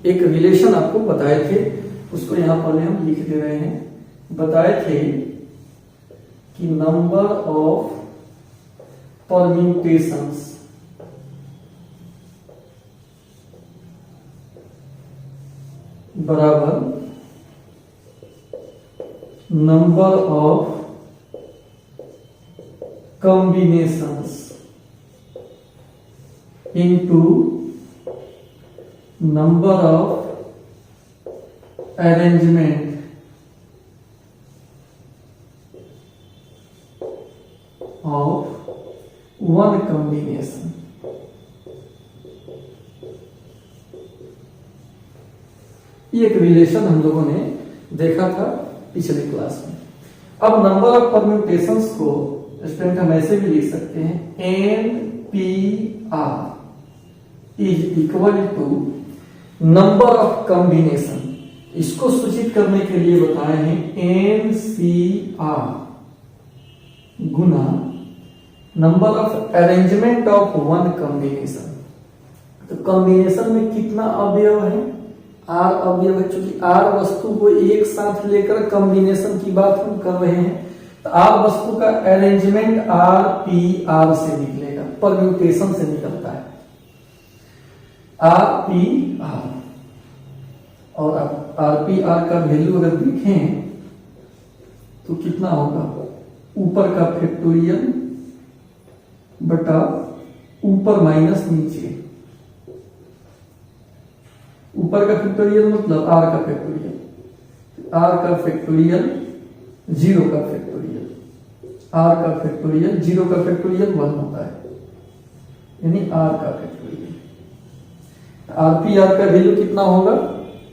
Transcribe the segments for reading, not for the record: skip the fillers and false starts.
एक रिलेशन आपको बताए थे, उसको यहां पर हम लिख दे रहे हैं। बताए थे कि नंबर ऑफ परम्यूटेशंस बराबर number of combinations into number of arrangement of one combination. ये एक रिलेशन हम लोगों ने देखा था पिछले क्लास में। अब नंबर ऑफ परम्यूटेशंस को स्टूडेंट हम ऐसे भी लिख सकते हैं, NPR is equal to number of combination. इसको सूचित करने के लिए बताए हैं NCR गुना number of arrangement of one combination. तो कॉम्बिनेशन में कितना अवयव है? R अवयव है। चूंकि R वस्तु को एक साथ लेकर कॉम्बिनेशन की बात हम कर रहे हैं, तो R वस्तु का अरेंजमेंट RPR से निकलेगा, परम्यूटेशन से निकलता है RPR। और अब RPR का वैल्यू अगर देखें तो कितना होगा? ऊपर का फैक्टोरियल बटा ऊपर माइनस नीचे। ऊपर का फैक्टोरियल मतलब R का फैक्टोरियल, R का फैक्टोरियल 0 का फैक्टोरियल, R का फैक्टोरियल 0 का फैक्टोरियल 1 होता है, यानी R का फैक्टोरियल। RPR का वैल्यू कितना होगा?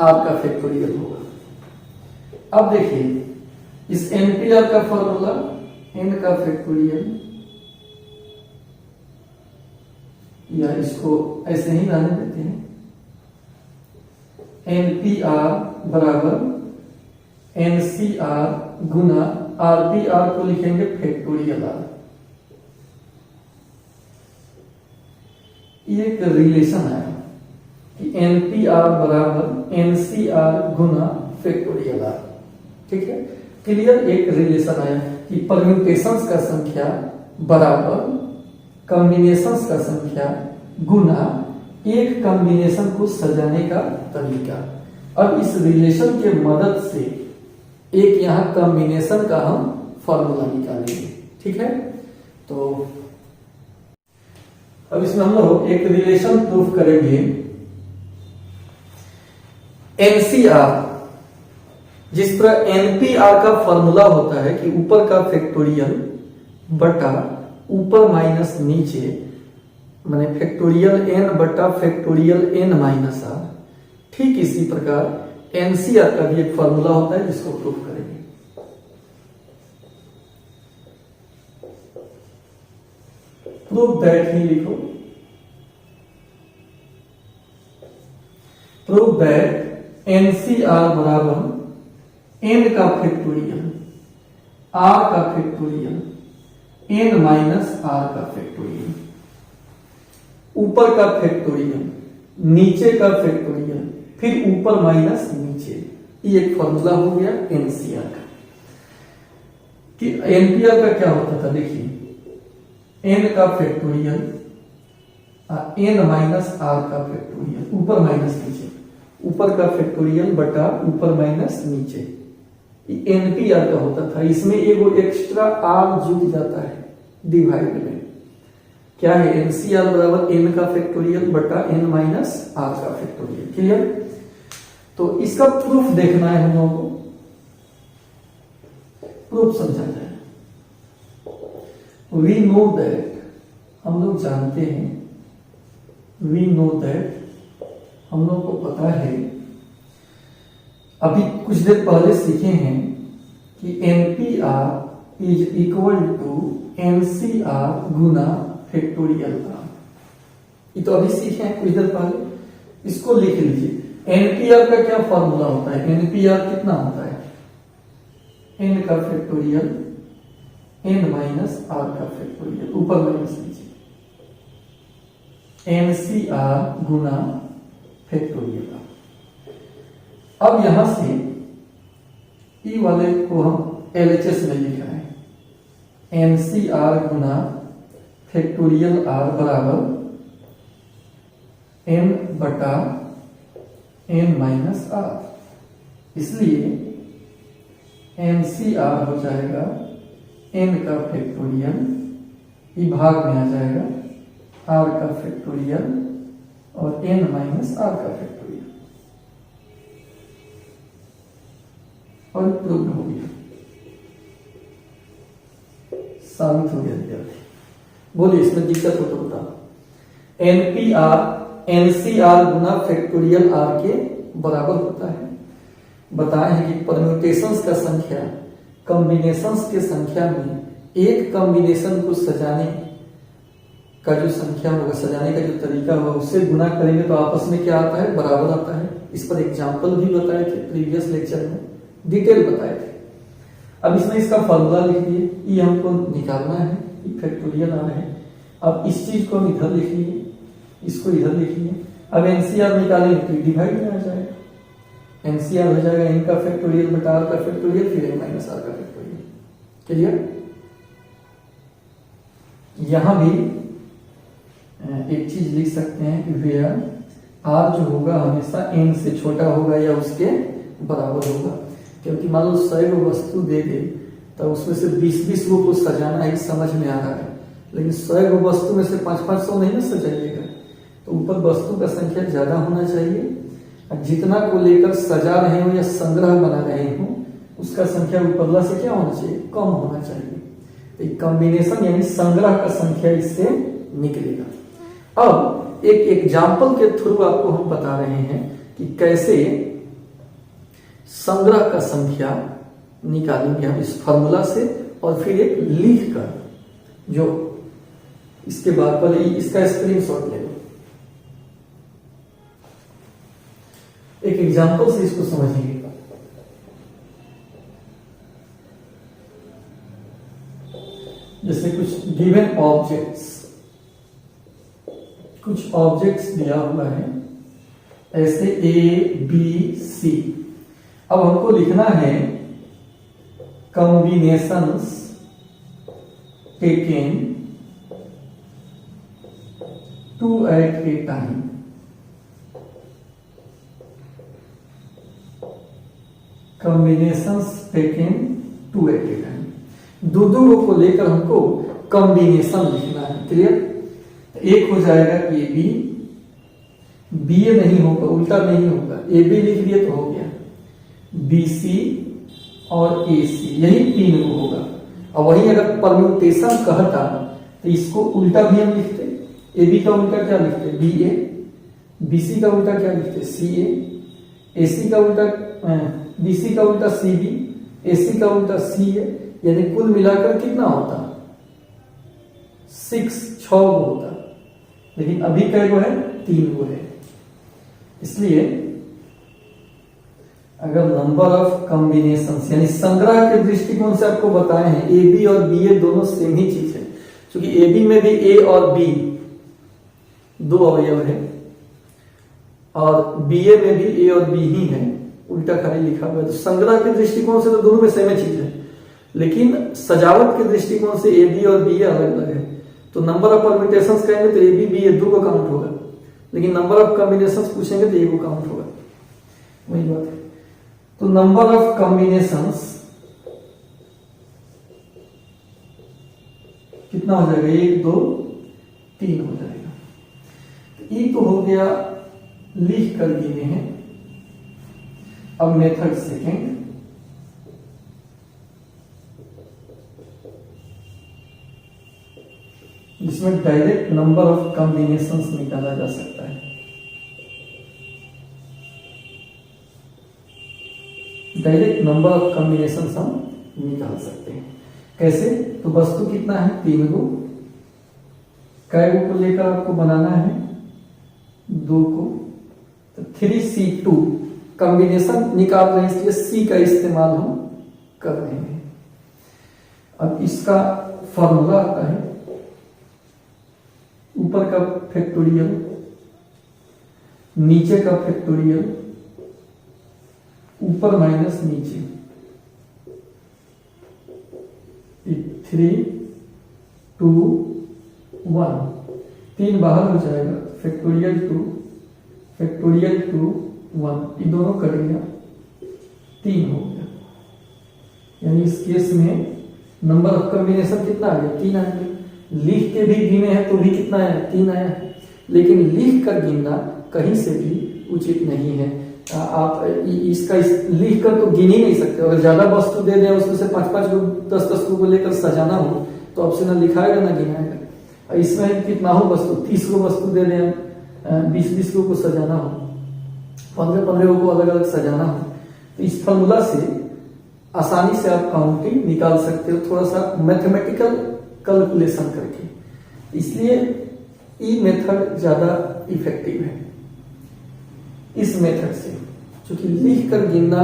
R का फैक्टोरियल होगा। अब देखिए इस NPR का फॉर्मूला N का फैक्टोरियल, या इसको ऐसे ही रहने देते हैं, NPR बराबर NCR गुना RPR को लिखेंगे फैक्टोरियल R। ये एक रिलेशन है कि NPR बराबर NCR गुना फैक्टोरियल R। ठीक है, क्लियर। एक रिलेशन आया कि परम्यूटेशंस का संख्या बराबर कॉम्बिनेशंस का संख्या गुना एक कॉम्बिनेशन को सजाने का तरीका। अब इस रिलेशन के मदद से एक यहां कॉम्बिनेशन का हम फॉर्मूला निकालेंगे। ठीक है, तो अब इसमें हम लोग एक रिलेशन प्रूफ करेंगे। NCR जिस तरह NPR का फॉर्मूला होता है कि ऊपर का फैक्टोरियल बटा ऊपर माइनस नीचे, माने फैक्टोरियल n बटा फैक्टोरियल n माइनस r। ठीक इसी प्रकार NCR का भी एक फॉर्मूला होता है जिसको प्रूफ करेंगे। प्रूफ दैट ही लिखो, प्रूफ दैट NCR बराबर n का फैक्टोरियल r का फैक्टोरियल n माइनस r का फैक्टोरियल। ऊपर का फैक्टोरियल, नीचे का फैक्टोरियल, फिर ऊपर माइनस नीचे। ये एक फॉर्मूला हो गया NCR का। कि NPR का क्या होता था? देखिए n का फैक्टोरियल n माइनस r का फैक्टोरियल, ऊपर माइनस नीचे, ऊपर का फैक्टोरियल बटा ऊपर माइनस नीचे। NPR का होता था। इसमें एगो एक्स्ट्रा r जुड़ जाता है डिवाइड में। क्या है? NCR बराबर n का फैक्टोरियल बटा n माइनस r का फैक्टोरियल। क्लियर? तो इसका प्रूफ देखना है हम लोगों को, प्रूफ समझा जाए। वी नो दैट, हम लोग जानते हैं, वी नो दैट हम लोग को पता है, अभी कुछ देर पहले सीखे हैं कि NPR is equal to NCR गुना फैक्टोरियल R। ये तो अभी सीखे हैं कुछ देर पहले। इसको लिख लीजिए। NPR का क्या फॉर्मूला होता है? NPR कितना होता है? n का फैक्टोरियल n माइनस r का फैक्टोरियल, ऊपर माइनस नीचे, NCR गुना फैक्टोरियल R। अब यहां से ई वाले को हम LHS में लिख रहे हैं, NCR गुना फैक्टोरियल R बराबर n बटा n माइनस R। इसलिए NCR हो जाएगा n का फैक्टोरियल, ई भाग में आ जाएगा R का फैक्टोरियल और n माइनस R का फैक्टोरियल, और प्रूव हो गया, साबित हो गया विद्यार्थी। बोलिए इसमें दिक्कत हो तो बताओ। NCR गुना फैक्टोरियल R के बराबर होता है। बताए हैं कि परम्यूटेशंस का संख्या कॉम्बिनेशंस के संख्या में एक कॉम्बिनेशन को सजाने का जो संख्या होगा, सजाने का जो तरीका होगा, उससे गुना करेंगे तो आपस में क्या आता है, बराबर आता है। इस पर एग्जाम्पल भी बताए थे प्रीवियस लेक्चर में, डिटेल बताए थे। अब इसमें इसका फॉर्मूला लिख दिए, ये हमको निकालना है, फैक्टोरियल आ रहा है। अब इस चीज को हम इधर लिख लिए, इसको इधर लिख लिए। अब एनसीआर निकालेंगे तो डिवाइड में आ जाएगा, एनसीआर हो जाएगा n का फैक्टोरियल बटा r का फैक्टोरियल फिर n माइनस r का फैक्टोरियल। क्लियर? यहां भी एक चीज लिख सकते हैं कि वेयर r जो होगा हमेशा n से छोटा होगा या उसके बराबर होगा, क्योंकि मान लो 100 को वस्तु दे दे तो उसमें से 20-20 को सजाना है, समझ में आ रहा है, लेकिन 100 को वस्तु में से 500-500 नहीं ना सजाइएगा, तो ऊपर वस्तु का संख्या ज्यादा होना चाहिए, जितना को लेकर सजा रहे हो या संग्रह बना रहे हो उसका संख्या ऊपरला से क्या होना चाहिए, कम होना चाहिए। एक कॉम्बिनेशन यानी संग्रह का संख्या इससे निकलेगा। अब एक एग्जाम्पल के थ्रू आपको हम बता रहे हैं कि कैसे संग्रह का संख्या निकालेंगे हम इस फॉर्मूला से, और फिर एक लिख कर, जो इसके बाद पहले इसका स्क्रीनशॉट ले लो, एक एग्जाम्पल से इसको समझिए। जैसे कुछ गिवन ऑब्जेक्ट्स, कुछ ऑब्जेक्ट्स दिया हुआ है ऐसे ABC। अब हमको लिखना है combinations taken 2 at a time. Combinations taken 2 at a time, दो को लेकर हमको कॉम्बिनेशन लिखना है। क्लियर? एक हो जाएगा AB, BA नहीं होगा, उल्टा नहीं होगा, AB लिख दिए तो हो गया, BC और AC, यही 3 को होगा। और वही अगर परम्यूटेशन कहता तो इसको उल्टा भी हम लिखते, AB का उल्टा क्या लिखते, BA, BC का उल्टा क्या लिखते, CA, AC का उल्टा BC का उल्टा CB, AC का उल्टा CA, यानी कुल मिलाकर कितना होता, 6 होता, लेकिन अभी कै गो है, 3 गो है। इसलिए अगर नंबर ऑफ कॉम्बिनेशंस यानी संग्रह के दृष्टिकोण से आपको बताए हैं, AB और BA दोनों सेम ही चीज है, क्योंकि AB में भी A और B 2 अवयव है, और BA में भी A और B ही है, उल्टा खाली लिखा हुआ है। तो संग्रह के दृष्टिकोण से तो दोनों में सेम चीज है, लेकिन सजावट के दृष्टिकोण से AB और BA अलग अलग है। तो नंबर ऑफ परम्यूटेशंस कहेंगे तो AB BA 2 को काउंट होगा, लेकिन नंबर ऑफ कॉम्बिनेशंस पूछेंगे तो 1 को काउंट होगा, वही बात है। तो नंबर ऑफ कॉम्बिनेशंस कितना हो जाएगा, 1 2 3 हो जाएगा। ये तो हो गया लिख कर दिए हैं। अब मेथड सेकेंड, जिसमें डायरेक्ट नंबर ऑफ कॉम्बिनेशंस निकाला जा सकता है। डायरेक्ट नंबर ऑफ कॉम्बिनेशंस हम निकाल सकते हैं। कैसे? तो वस्तु कितना है, 3 गो, कै गो को लेकर आपको बनाना है, 2 को, तो 3C2 कॉम्बिनेशन निकाल रहे हैं, इसलिए C का इस्तेमाल हम कर रहे हैं। अब इसका फॉर्मूला आता है, ऊपर का फैक्टोरियल, नीचे का फैक्टोरियल, ऊपर माइनस नीचे, 3 2 1, 3 बाहर हो जाएगा, फैक्टोरियल 2 1, ये दोनों कट गया, 3 हो गया। यानी इस केस में नंबर ऑफ कॉम्बिनेशन कितना आ गया, 3 आ गया। लिख के भी गिने हैं तो भी कितना आया, 3 आया है। लेकिन लिख कर गिनना कहीं से भी उचित नहीं है। आप इसका लिख कर तो गिन ही नहीं सकते। अगर ज्यादा वस्तु दे दें, उसमें से 5-5 को 10-10 को लेकर सजाना हो तो आपसे ना लिखाएगा ना गिनाएगा। इसमें कितना हो वस्तु, 30 को वस्तु दे दें, 20-20 को सजाना हो, 15-15 को अलग अलग सजाना हो, तो इस फॉर्मूला से आसानी से आप काउंटिंग निकाल सकते हो, थोड़ा सा मैथमेटिकल कैलकुलेशन करके। इसलिए ई मेथड ज्यादा इफेक्टिव है। इस मेथड से, क्योंकि लिख कर गिनना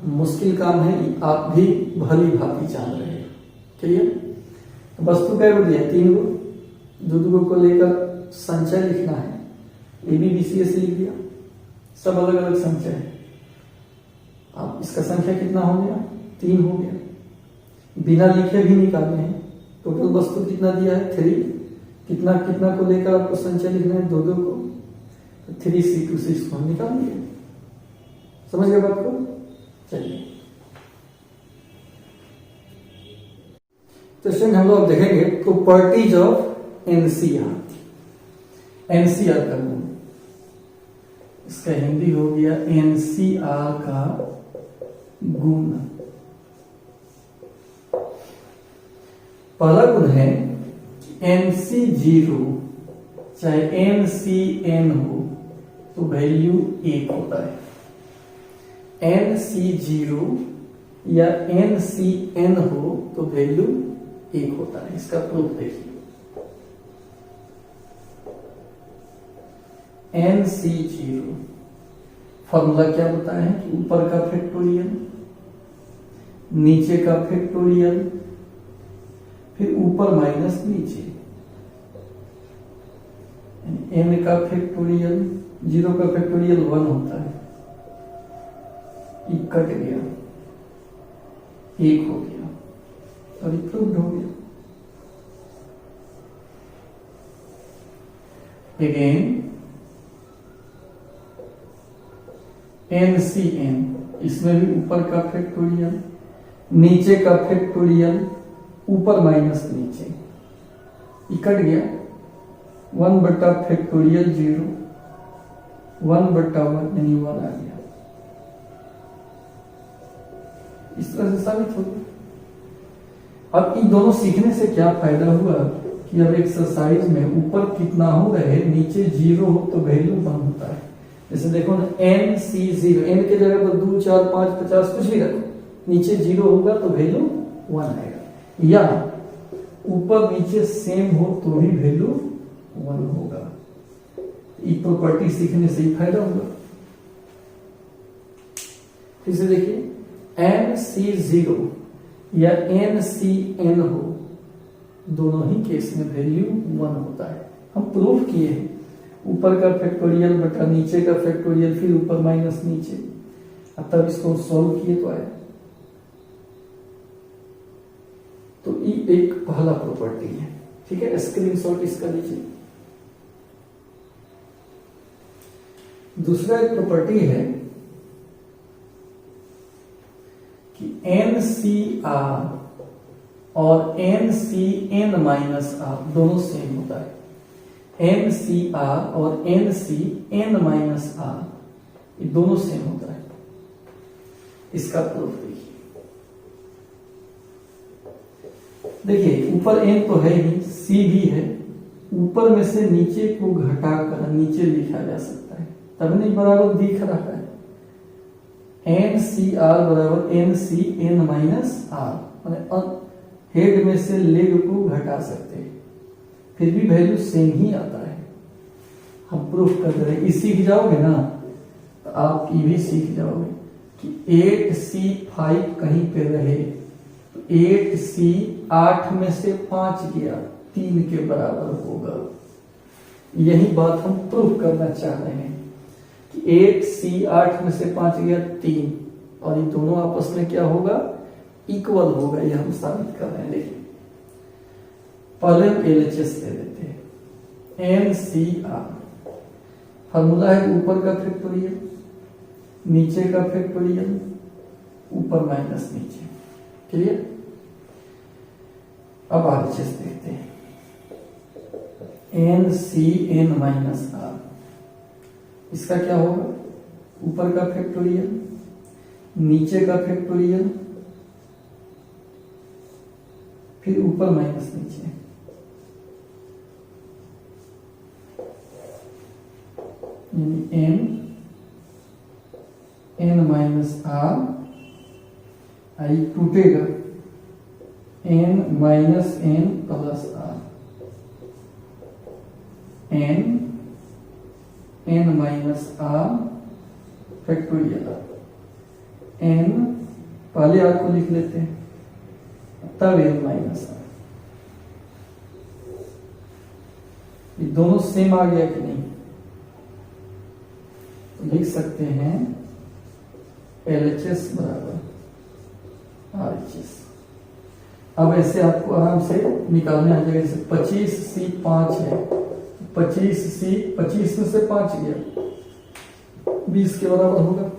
मुश्किल काम है, आप भी भली भांति जान रहे हैं। क्लियर? वस्तु कै गो दिया, 3 गो, 2 को लेकर संचय लिखना है, ABBCS लिख दिया, सब अलग अलग संचय है। अब इसका संख्या कितना हो गया, 3 हो गया। बिना लिखे भी निकालने हैं। टोटल वस्तु कितना दिया है, 3, कितना कितना को लेकर आपको संचय लिखना है, 2 को, तो 3C2 को हम निकाल दिए। समझ गए बात को? चलिए, तो स्टूडेंट हम लोग देखेंगे प्रॉपर्टीज ऑफ एनसीआर। एनसीआर का गुण, इसका हिंदी हो गया एनसीआर का गुण। पहला गुण है NC0 चाहे NCN हो तो वैल्यू 1 होता है। NC0 या NCN हो तो वैल्यू 1 होता है। इसका प्रूफ देखिए, NC0 फॉर्मूला क्या होता है कि ऊपर का फैक्टोरियल, नीचे का फैक्टोरियल, फिर ऊपर माइनस नीचे, n का फैक्टोरियल, 0 का फैक्टोरियल 1 होता है, ये कट गया, 1 हो गया और ये प्रूव्ड हो गया। अगेन NCN, इसमें भी ऊपर का फैक्टोरियल, नीचे का फैक्टोरियल, ऊपर माइनस नीचे, ये कट गया, 1 बटा फैक्टोरियल 0, 1 बटा 1 यानी 1 आ गया। इस तरह से साबित हो गया। अब इन दोनों सीखने से क्या फायदा हुआ कि अब एक्सरसाइज में ऊपर कितना हो रहे, नीचे 0 हो तो वैल्यू 1 होता है। जैसे देखो ना, NC0, n के जगह पर 2, 4, 5, 50 कुछ भी रखो, नीचे 0 होगा तो वैल्यू 1 आएगा, या ऊपर नीचे सेम हो तो भी वैल्यू 1 होगा। ये प्रॉपर्टी सीखने से ही फायदा होगा। फिर से देखिए, NC0 या NCN हो, दोनों ही केस में वैल्यू 1 होता है। हम प्रूफ किए हैं, ऊपर का फैक्टोरियल बटा नीचे का फैक्टोरियल, फिर ऊपर माइनस नीचे, तब इसको सॉल्व किए तो आया। तो ये एक पहला प्रॉपर्टी है, ठीक है, स्क्रीनशॉट इसका लीजिए। दूसरा एक प्रॉपर्टी है कि NCR और NCN माइनस R दोनों सेम होता है। NCR और NCN माइनस R ये दोनों सेम होता है। इसका प्रूफ देखिए, ऊपर n तो है ही, C भी है, ऊपर में से नीचे को घटाकर नीचे लिखा जा सकता है, तब नहीं बराबर दिख रहा है। NCR बराबर NCN माइनस R, माने हेड में से लेग को घटा सकते हैं, फिर भी वैल्यू सेम ही आता है। हम प्रूफ कर रहे हैं, सीख जाओगे ना तो आप ये भी सीख जाओगे कि 8C5 कहीं पे रहे तो 8C 8 में से 5 गया, 3 के बराबर होगा। यही बात हम प्रूफ करना चाह रहे हैं कि 8C 8 में से 5 गया 3, और ये दोनों आपस में क्या होगा, इक्वल होगा। ये हम साबित कर रहे हैं। देखिए पहले हम LHS ले लेते हैं। NCR फॉर्मूला है ऊपर का फैक्टोरियल, नीचे का फैक्टोरियल, ऊपर माइनस नीचे। क्लियर? अब RHS देखते हैं। NCN माइनस R, इसका क्या होगा, ऊपर का फैक्टोरियल, नीचे का फैक्टोरियल, फिर ऊपर माइनस नीचे। यानी n माइनस R, आई टूटेगा n minus n plus R, n minus R factorial n, पहले R को लिख लेते हैं, तब n माइनस R। ये दोनों सेम आ गया कि नहीं? तो लिख सकते हैं LHS बराबर RHS। अब ऐसे आपको आराम से निकालने आ जाएगा। जैसे 25C5 है, 25 में से 5 गया, 20 के बराबर होगा।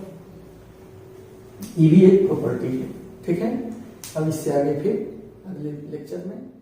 ये भी एक प्रॉपर्टी है। ठीक है, अब इससे आगे फिर अगले लेक्चर में